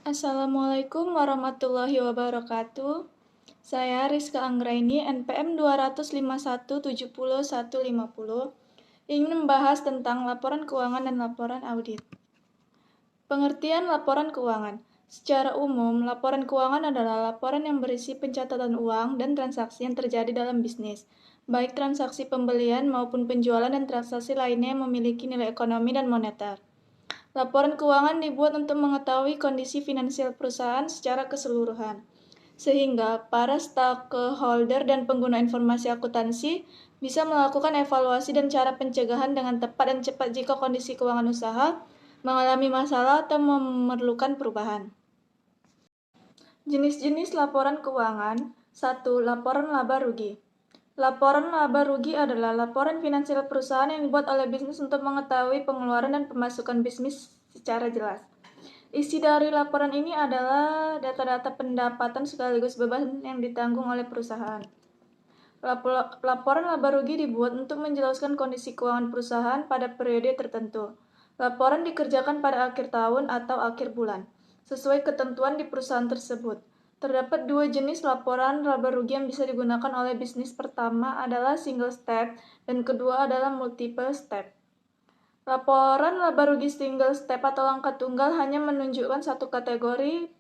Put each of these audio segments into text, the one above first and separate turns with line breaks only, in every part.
Assalamualaikum warahmatullahi wabarakatuh. Saya Rizka Anggraini, NPM 251700150, ingin membahas tentang laporan keuangan dan laporan audit. Pengertian laporan keuangan. Secara umum, laporan keuangan adalah laporan yang berisi pencatatan uang dan transaksi yang terjadi dalam bisnis, baik transaksi pembelian maupun penjualan dan transaksi lainnya yang memiliki nilai ekonomi dan moneter. Laporan keuangan dibuat untuk mengetahui kondisi finansial perusahaan secara keseluruhan, sehingga para stakeholder dan pengguna informasi akuntansi bisa melakukan evaluasi dan cara pencegahan dengan tepat dan cepat jika kondisi keuangan usaha mengalami masalah atau memerlukan perubahan. Jenis-jenis laporan keuangan. 1. Laporan laba rugi. Laporan laba rugi adalah laporan finansial perusahaan yang dibuat oleh bisnis untuk mengetahui pengeluaran dan pemasukan bisnis secara jelas. Isi dari laporan ini adalah data-data pendapatan sekaligus beban yang ditanggung oleh perusahaan. Laporan laba rugi dibuat untuk menjelaskan kondisi keuangan perusahaan pada periode tertentu. Laporan dikerjakan pada akhir tahun atau akhir bulan, sesuai ketentuan di perusahaan tersebut. Terdapat dua jenis laporan laba rugi yang bisa digunakan oleh bisnis. Pertama adalah single step dan kedua adalah multiple step. Laporan laba rugi single step atau langkah tunggal hanya menunjukkan satu kategori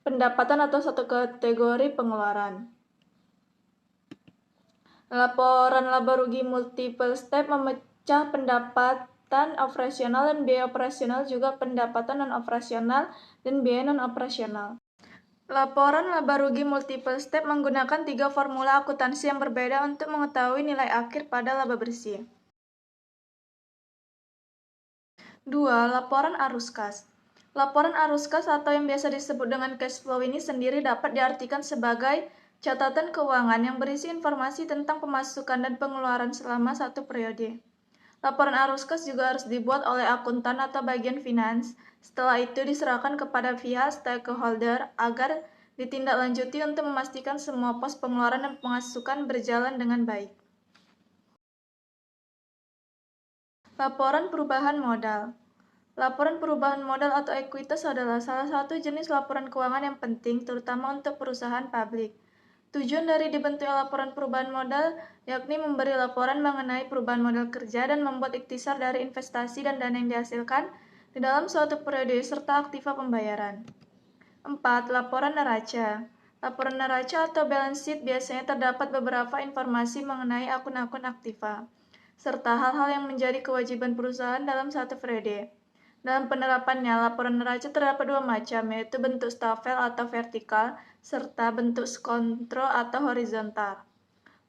pendapatan atau satu kategori pengeluaran. Laporan laba rugi multiple step memecah pendapatan operasional dan biaya operasional, juga pendapatan non-operasional dan biaya non-operasional. Laporan laba rugi multiple step menggunakan 3 formula akuntansi yang berbeda untuk mengetahui nilai akhir pada laba bersih. 2. Laporan arus kas. Laporan arus kas atau yang biasa disebut dengan cash flow ini sendiri dapat diartikan sebagai catatan keuangan yang berisi informasi tentang pemasukan dan pengeluaran selama satu periode. Laporan arus kas juga harus dibuat oleh akuntan atau bagian finans. Setelah itu diserahkan kepada pihak stakeholder agar ditindaklanjuti untuk memastikan semua pos pengeluaran dan pemasukan berjalan dengan baik. Laporan perubahan modal. Laporan perubahan modal atau ekuitas adalah salah satu jenis laporan keuangan yang penting, terutama untuk perusahaan publik. Tujuan dari dibentuknya laporan perubahan modal yakni memberi laporan mengenai perubahan modal kerja dan membuat ikhtisar dari investasi dan dana yang dihasilkan di dalam suatu periode serta aktiva pembayaran. 4. Laporan neraca. Laporan neraca atau balance sheet biasanya terdapat beberapa informasi mengenai akun-akun aktiva, serta hal-hal yang menjadi kewajiban perusahaan dalam satu periode. Dalam penerapannya, laporan neraca terdapat dua macam, yaitu bentuk stafel atau vertikal, serta bentuk kontrol atau horizontal.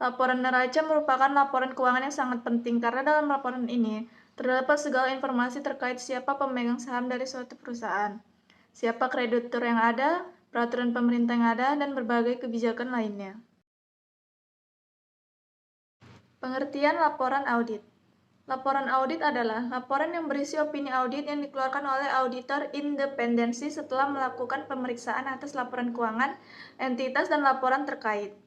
Laporan neraca merupakan laporan keuangan yang sangat penting karena dalam laporan ini terdapat segala informasi terkait siapa pemegang saham dari suatu perusahaan, siapa kreditur yang ada, peraturan pemerintah yang ada, dan berbagai kebijakan lainnya. Pengertian laporan audit. Laporan audit adalah laporan yang berisi opini audit yang dikeluarkan oleh auditor independensi setelah melakukan pemeriksaan atas laporan keuangan, entitas, dan laporan terkait.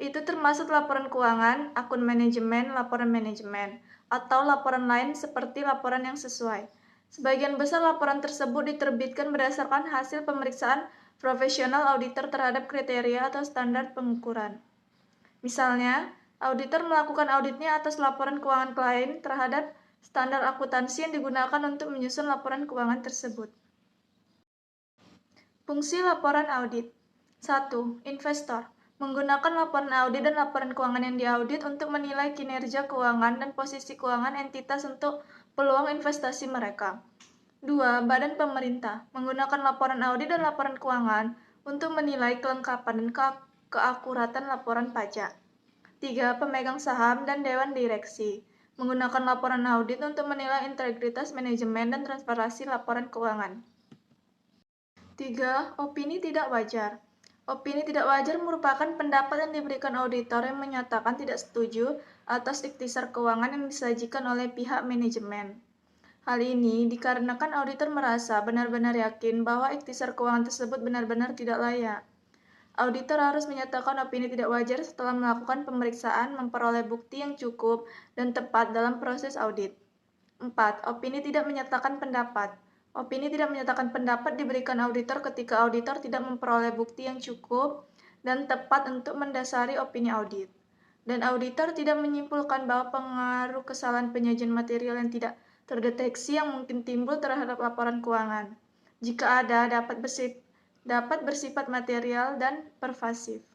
Itu termasuk laporan keuangan, akun manajemen, laporan manajemen, atau laporan lain seperti laporan yang sesuai. Sebagian besar laporan tersebut diterbitkan berdasarkan hasil pemeriksaan profesional auditor terhadap kriteria atau standar pengukuran. Misalnya, auditor melakukan auditnya atas laporan keuangan klien terhadap standar akuntansi yang digunakan untuk menyusun laporan keuangan tersebut. Fungsi laporan audit. 1. Investor menggunakan laporan audit dan laporan keuangan yang diaudit untuk menilai kinerja keuangan dan posisi keuangan entitas untuk peluang investasi mereka. 2. Badan pemerintah menggunakan laporan audit dan laporan keuangan untuk menilai kelengkapan dan keakuratan laporan pajak. 3. Pemegang saham dan dewan direksi menggunakan laporan audit untuk menilai integritas manajemen dan transparansi laporan keuangan. 3. Opini tidak wajar. Opini tidak wajar merupakan pendapat yang diberikan auditor yang menyatakan tidak setuju atas ikhtisar keuangan yang disajikan oleh pihak manajemen. Hal ini dikarenakan auditor merasa benar-benar yakin bahwa ikhtisar keuangan tersebut benar-benar tidak layak. Auditor harus menyatakan opini tidak wajar setelah melakukan pemeriksaan, memperoleh bukti yang cukup dan tepat dalam proses audit. 4. Opini tidak menyatakan pendapat. Opini tidak menyatakan pendapat diberikan auditor ketika auditor tidak memperoleh bukti yang cukup dan tepat untuk mendasari opini audit. Dan auditor tidak menyimpulkan bahwa pengaruh kesalahan penyajian material yang tidak terdeteksi yang mungkin timbul terhadap laporan keuangan. Jika ada, dapat bersifat material dan pervasif.